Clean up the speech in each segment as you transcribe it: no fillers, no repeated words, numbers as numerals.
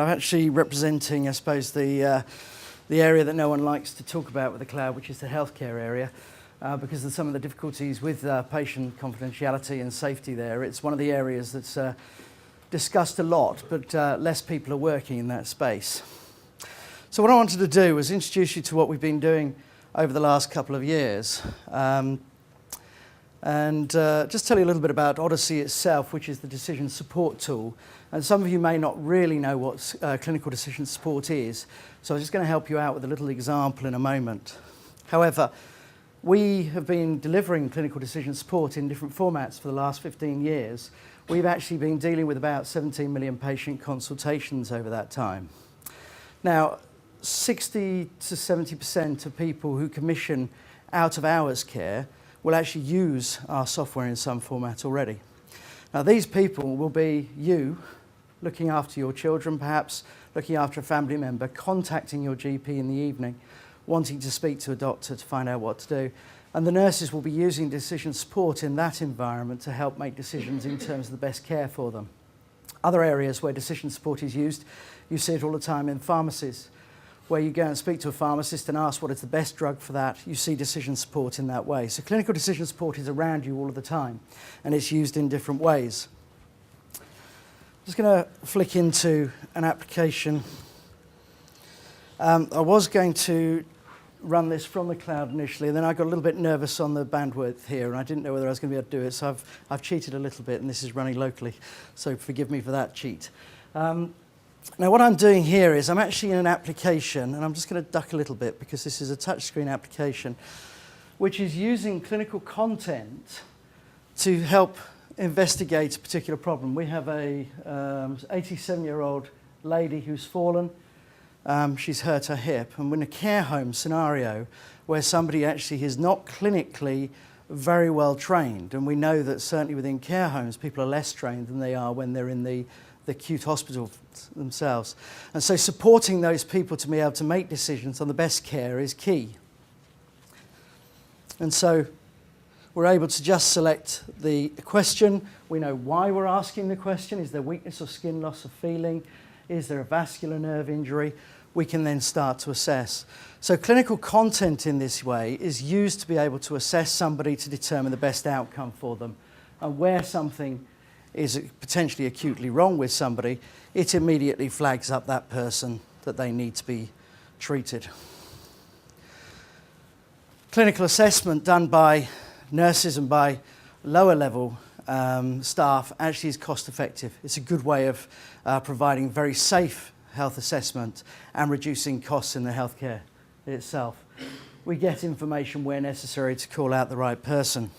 I'm actually representing, I suppose, the area that no one likes to talk about with the cloud, which is the healthcare area, because of some of the difficulties with patient confidentiality and safety there. It's one of the areas that's discussed a lot, but less people are working in that space. So what I wanted to do was introduce you to what we've been doing over the last couple of years. And just tell you a little bit about Odyssey itself, which is the decision support tool. And some of you may not really know what clinical decision support is, so I'm just going to help you out with a little example in a moment. However, we have been delivering clinical decision support in different formats for the last 15 years. We've actually been dealing with about 17 million patient consultations over that time. Now, 60 to 70% of people who commission out-of-hours care will actually use our software in some format already. Now, these people will be you, looking after your children perhaps, looking after a family member, contacting your GP in the evening, wanting to speak to a doctor to find out what to do. And the nurses will be using decision support in that environment to help make decisions in terms of the best care for them. Other areas where decision support is used, you see it all the time in pharmacies, where you go and speak to a pharmacist and ask what is the best drug for that. You see decision support in that way. So clinical decision support is around you all of the time, and it's used in different ways. I'm just going to flick into an application. I was going to run this from the cloud initially, and then I got a little bit nervous on the bandwidth here, and I didn't know whether I was going to be able to do it, so I've cheated a little bit, and this is running locally, so forgive me for that cheat. Now what I'm doing here is I'm actually in an application, and I'm just going to duck a little bit because this is a touchscreen application, which is using clinical content to help investigate a particular problem. We have a 87-year-old lady who's fallen. She's hurt her hip, and we're in a care home scenario where somebody actually is not clinically very well trained, and we know that certainly within care homes people are less trained than they are when they're in the acute hospital themselves. And so supporting those people to be able to make decisions on the best care is key. And so we're able to just select the question. We know why we're asking the question. Is there weakness or skin loss of feeling? Is there a vascular nerve injury? We can then start to assess. So clinical content in this way is used to be able to assess somebody to determine the best outcome for them. And where something is potentially acutely wrong with somebody, it immediately flags up that person that they need to be treated. Clinical assessment done by nurses and by lower level staff actually is cost effective. It's a good way of providing very safe health assessment and reducing costs in the healthcare itself. We get information where necessary to call out the right person.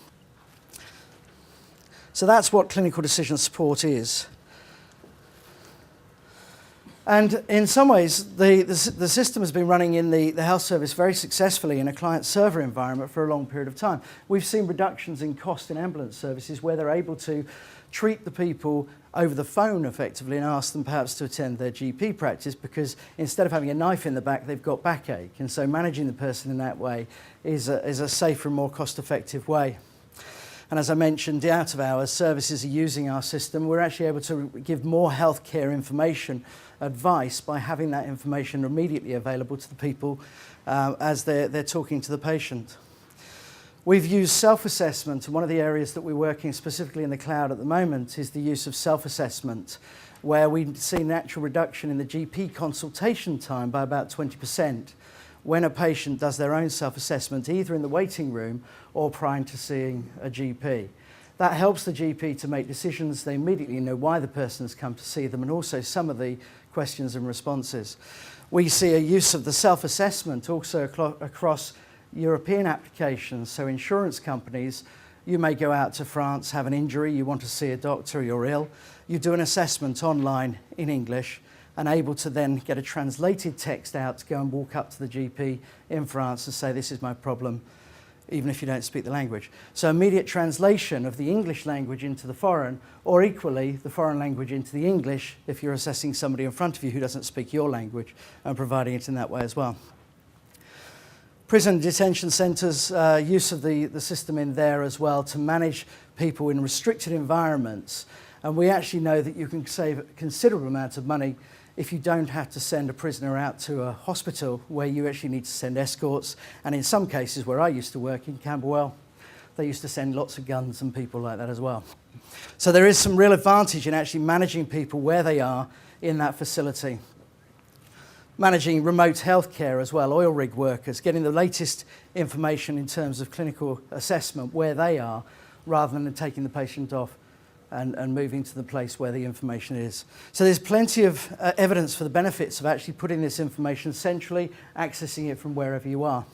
So that's what clinical decision support is. And in some ways, the system has been running in the health service very successfully in a client server environment for a long period of time. We've seen reductions in cost in ambulance services where they're able to treat the people over the phone effectively and ask them perhaps to attend their GP practice, because instead of having a knife in the back, they've got backache. And so managing the person in that way is a safer and more cost-effective way. And as I mentioned, the out-of-hours services are using our system. We're actually able to give more healthcare information advice by having that information immediately available to the people as they're talking to the patient. We've used self-assessment, and one of the areas that we're working specifically in the cloud at the moment is the use of self-assessment, where we see natural reduction in the GP consultation time by about 20% when a patient does their own self-assessment, either in the waiting room or prior to seeing a GP. That helps the GP to make decisions. They immediately know why the person has come to see them, and also some of the questions and responses. We see a use of the self-assessment also across European applications. So insurance companies, you may go out to France, have an injury, you want to see a doctor, you're ill. You do an assessment online in English and able to then get a translated text out to go and walk up to the GP in France and say, this is my problem, even if you don't speak the language. So immediate translation of the English language into the foreign, or equally the foreign language into the English if you're assessing somebody in front of you who doesn't speak your language, and providing it in that way as well. Prison detention centres, use of the system in there as well to manage people in restricted environments. And we actually know that you can save a considerable amount of money if you don't have to send a prisoner out to a hospital where you actually need to send escorts. And in some cases where I used to work in Camberwell, they used to send lots of guns and people like that as well. So there is some real advantage in actually managing people where they are in that facility. Managing remote healthcare as well, oil rig workers, getting the latest information in terms of clinical assessment where they are, rather than taking the patient off and moving to the place where the information is. So there's plenty of evidence for the benefits of actually putting this information centrally, accessing it from wherever you are.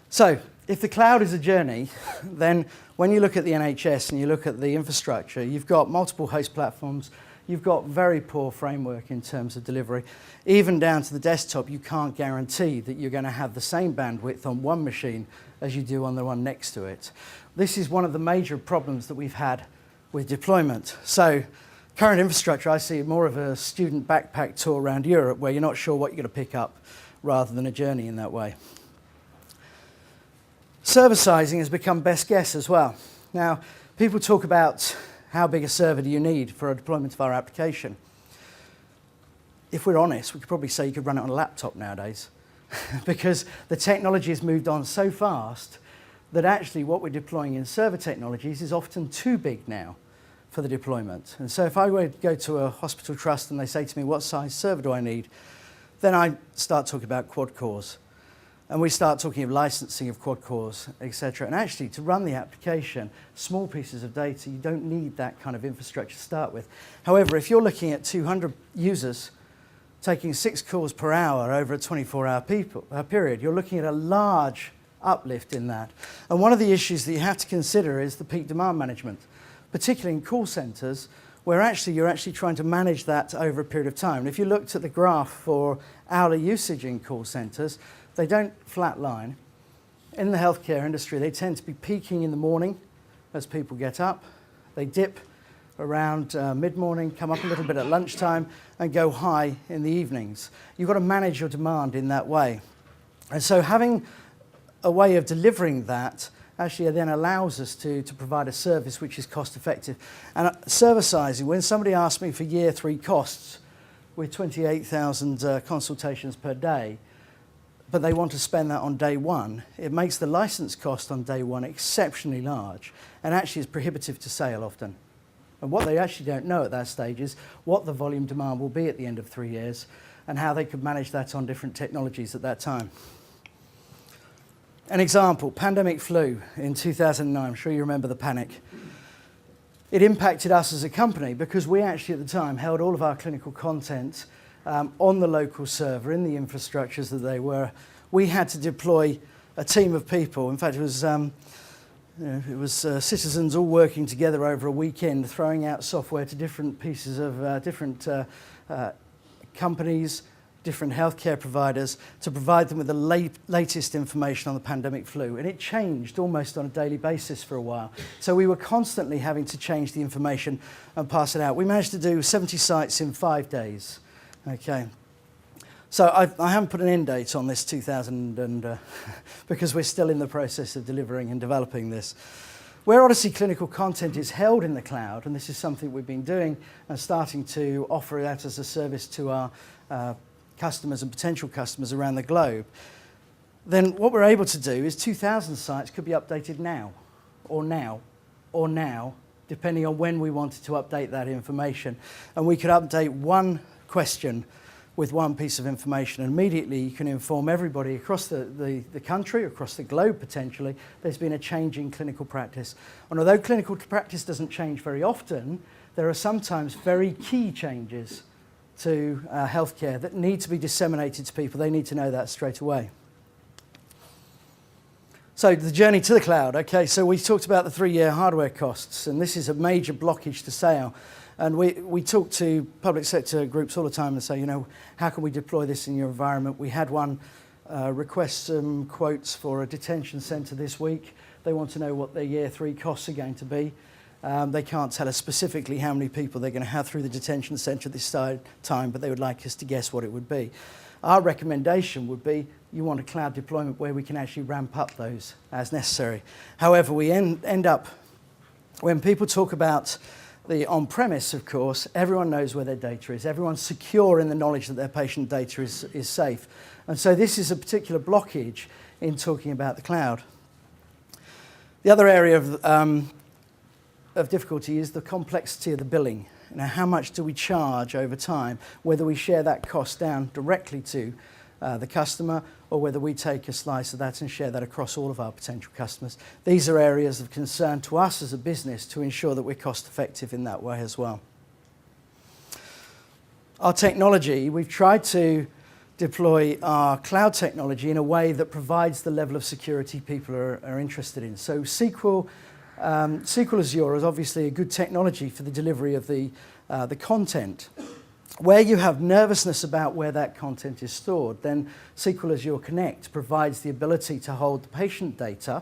So if the cloud is a journey, then when you look at the NHS and you look at the infrastructure, you've got multiple host platforms, you've got very poor framework in terms of delivery. Even down to the desktop, you can't guarantee that you're going to have the same bandwidth on one machine as you do on the one next to it. This is one of the major problems that we've had with deployment. So current infrastructure, I see more of a student backpack tour around Europe where you're not sure what you're going to pick up rather than a journey in that way. Server sizing has become best guess as well. Now, people talk about how big a server do you need for a deployment of our application. If we're honest, we could probably say you could run it on a laptop nowadays because the technology has moved on so fast that actually what we're deploying in server technologies is often too big now for the deployment. And so if I were to go to a hospital trust and they say to me, what size server do I need? Then I start talking about quad cores. And we start talking of licensing of quad cores, etc. And actually, to run the application, small pieces of data, you don't need that kind of infrastructure to start with. However, if you're looking at 200 users taking 6 calls per hour over a 24-hour period, you're looking at a large uplift in that. And one of the issues that you have to consider is the peak demand management, particularly in call centres, where actually you're actually trying to manage that over a period of time. And if you looked at the graph for hourly usage in call centres, they don't flatline. In the healthcare industry, they tend to be peaking in the morning as people get up. They dip around mid-morning, come up a little bit at lunchtime, and go high in the evenings. You've got to manage your demand in that way. And so having a way of delivering that actually then allows us to provide a service which is cost effective. And server sizing, when somebody asks me for year 3 costs with 28,000 consultations per day, but they want to spend that on day 1, it makes the license cost on day 1 exceptionally large and actually is prohibitive to sale often. And what they actually don't know at that stage is what the volume demand will be at the end of 3 years and how they could manage that on different technologies at that time. An example, pandemic flu in 2009. I'm sure you remember the panic. It impacted us as a company because we actually at the time held all of our clinical content on the local server in the infrastructures that they were. We had to deploy a team of people. In fact, it was citizens all working together over a weekend, throwing out software to different pieces of different companies, different healthcare providers to provide them with the latest information on the pandemic flu. And it changed almost on a daily basis for a while. So we were constantly having to change the information and pass it out. We managed to do 70 sites in 5 days. Okay. So I haven't put an end date on this 2000 because we're still in the process of delivering and developing this. Where Odyssey clinical content is held in the cloud, and this is something we've been doing and starting to offer that as a service to our customers and potential customers around the globe, then what we're able to do is 2,000 sites could be updated now, or now, or now, depending on when we wanted to update that information. And we could update one question with one piece of information, and immediately you can inform everybody across the country, across the globe potentially, there's been a change in clinical practice. And although clinical practice doesn't change very often, there are sometimes very key changes to healthcare that need to be disseminated to people. They need to know that straight away. So the journey to the cloud. Okay, so we talked about the 3-year hardware costs, and this is a major blockage to sale. And we talk to public sector groups all the time and say, you know, how can we deploy this in your environment? We had one request some quotes for a detention centre this week. They want to know what their year 3 costs are going to be. They can't tell us specifically how many people they're going to have through the detention centre at this time, but they would like us to guess what it would be. Our recommendation would be you want a cloud deployment where we can actually ramp up those as necessary. However, we end up, when people talk about the on-premise, of course, everyone knows where their data is. Everyone's secure in the knowledge that their patient data is safe. And so this is a particular blockage in talking about the cloud. The other area of difficulty is the complexity of the billing. How much do we charge over time, whether we share that cost down directly to the customer or whether we take a slice of that and share that across all of our potential customers. These are areas of concern to us as a business to ensure that we're cost effective in that way as well. Our technology, we've tried to deploy our cloud technology in a way that provides the level of security people are interested in. So SQL Azure is obviously a good technology for the delivery of the content. Where you have nervousness about where that content is stored, then SQL Azure Connect provides the ability to hold the patient data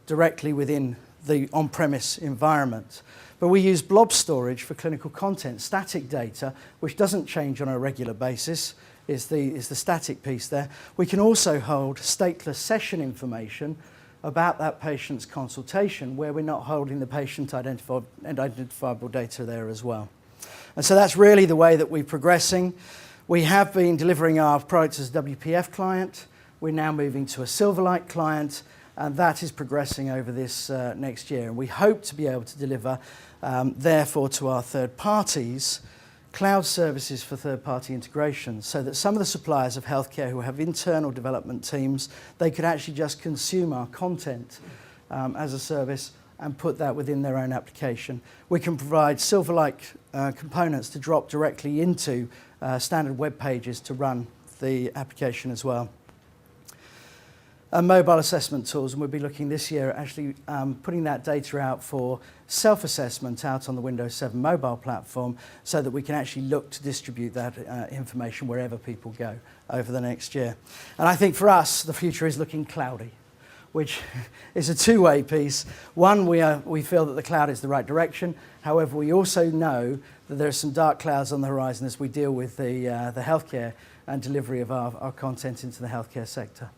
directly within the on-premise environment. But we use blob storage for clinical content, static data, which doesn't change on a regular basis, is the static piece there. We can also hold stateless session information about that patient's consultation, where we're not holding the patient identifiable data there as well. And so that's really the way that we're progressing. We have been delivering our products as a WPF client. We're now moving to a Silverlight client, and that is progressing over this next year. And we hope to be able to deliver, therefore, to our third parties, cloud services for third-party integration, so that some of the suppliers of healthcare who have internal development teams, they could actually just consume our content as a service and put that within their own application. We can provide Silverlight components to drop directly into standard web pages to run the application as well. Mobile assessment tools, and we'll be looking this year at actually putting that data out for self-assessment out on the Windows 7 mobile platform, so that we can actually look to distribute that information wherever people go over the next year. And I think for us, the future is looking cloudy, which is a two-way piece. One, we feel that the cloud is the right direction. However, we also know that there are some dark clouds on the horizon as we deal with the healthcare and delivery of our content into the healthcare sector.